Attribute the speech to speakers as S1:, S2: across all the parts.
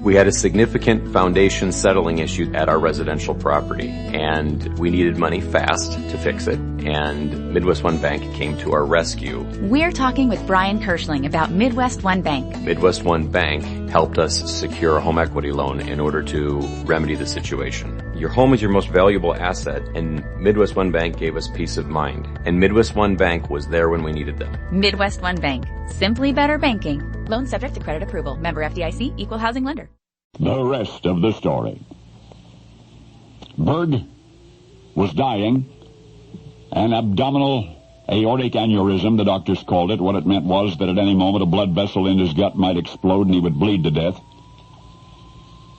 S1: We had a significant foundation settling issue at our residential property, and we needed money fast to fix it, and Midwest One Bank came to our rescue.
S2: We're talking with Brian Kirschling about Midwest One Bank.
S1: Midwest One Bank helped us secure a home equity loan in order to remedy the situation. Your home is your most valuable asset, and Midwest One Bank gave us peace of mind. And Midwest One Bank was there when we needed them.
S2: Midwest One Bank. Simply better banking. Loan subject to credit approval. Member FDIC. Equal housing lender.
S3: The rest of the story. Berg was dying. An abdominal aortic aneurysm, the doctors called it. What it meant was that at any moment a blood vessel in his gut might explode and he would bleed to death.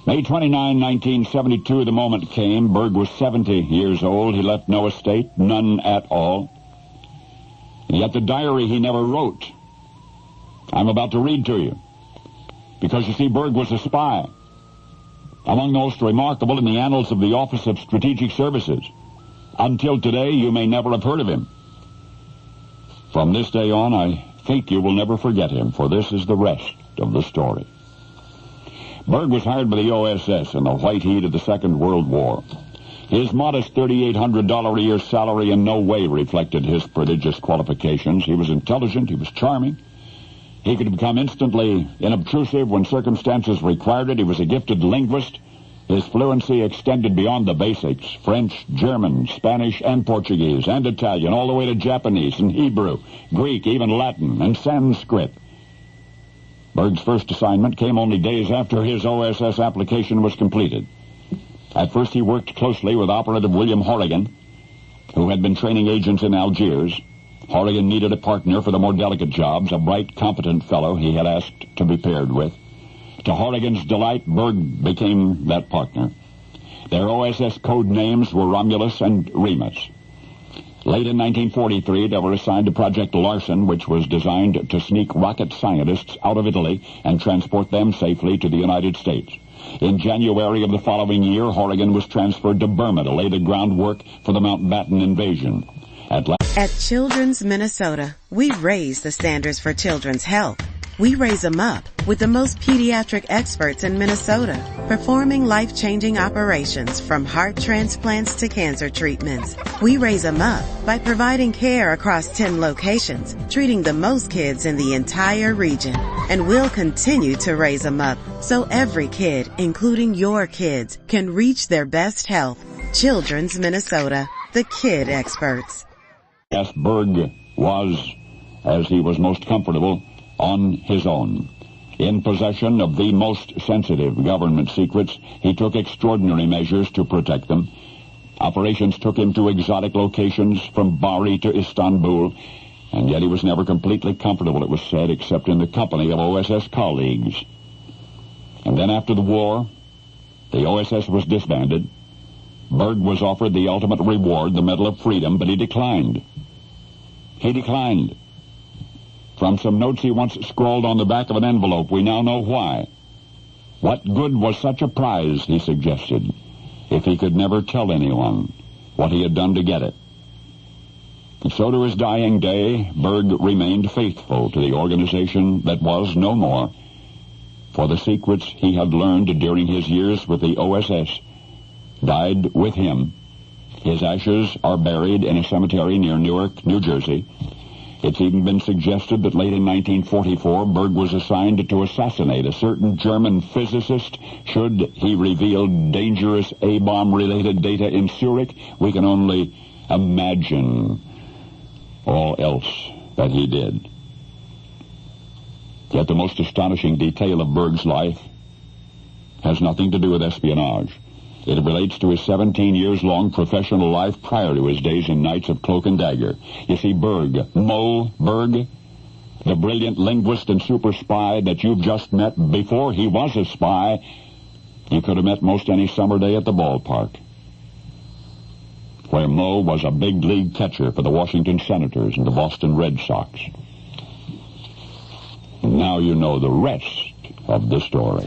S3: May 29, 1972, the moment came. Berg was 70 years old. He left no estate, none at all. And yet the diary he never wrote, I'm about to read to you. Because, you see, Berg was a spy. Among the most remarkable in the annals of the Office of Strategic Services. Until today, you may never have heard of him. From this day on, I think you will never forget him, for this is the rest of the story. Berg was hired by the OSS in the white heat of the Second World War. His modest $3,800 a year salary in no way reflected his prodigious qualifications. He was intelligent, he was charming. He could become instantly inobtrusive when circumstances required it. He was a gifted linguist. His fluency extended beyond the basics: French, German, Spanish, and Portuguese, and Italian, all the way to Japanese and Hebrew, Greek, even Latin, and Sanskrit. Berg's first assignment came only days after his OSS application was completed. At first he worked closely with Operative William Horrigan, who had been training agents in Algiers. Horrigan needed a partner for the more delicate jobs, a bright, competent fellow he had asked to be paired with. To Horrigan's delight, Berg became that partner. Their OSS code names were Romulus and Remus. Late in 1943, they were assigned to Project Larsen, which was designed to sneak rocket scientists out of Italy and transport them safely to the United States. In January of the following year, Horrigan was transferred to Burma to lay the groundwork for the Mountbatten invasion.
S4: At Children's Minnesota, we raise the standards for children's health. We raise them up with the most pediatric experts in Minnesota, performing life-changing operations from heart transplants to cancer treatments. We raise them up by providing care across 10 locations, treating the most kids in the entire region. And we'll continue to raise them up so every kid, including your kids, can reach their best health. Children's Minnesota, the kid experts.
S3: Yes, Berg was, as he was most comfortable, on his own. In possession of the most sensitive government secrets, he took extraordinary measures to protect them. Operations took him to exotic locations from Bari to Istanbul, and yet he was never completely comfortable, it was said, except in the company of OSS colleagues. And then after the war, the OSS was disbanded. Berg was offered the ultimate reward, the Medal of Freedom, but he declined. He declined. From some notes he once scrawled on the back of an envelope, we now know why. What good was such a prize, he suggested, if he could never tell anyone what he had done to get it? And so to his dying day, Berg remained faithful to the organization that was no more. For the secrets he had learned during his years with the OSS died with him. His ashes are buried in a cemetery near Newark, New Jersey. It's even been suggested that late in 1944, Berg was assigned to assassinate a certain German physicist should he reveal dangerous A-bomb-related data in Zurich. We can only imagine all else that he did. Yet the most astonishing detail of Berg's life has nothing to do with espionage. It relates to his 17 years long professional life prior to his days and nights of cloak and dagger. You see, Berg, Moe Berg, the brilliant linguist and super spy that you've just met, before he was a spy, you could have met most any summer day at the ballpark, where Moe was a big league catcher for the Washington Senators and the Boston Red Sox. And now you know the rest of the story.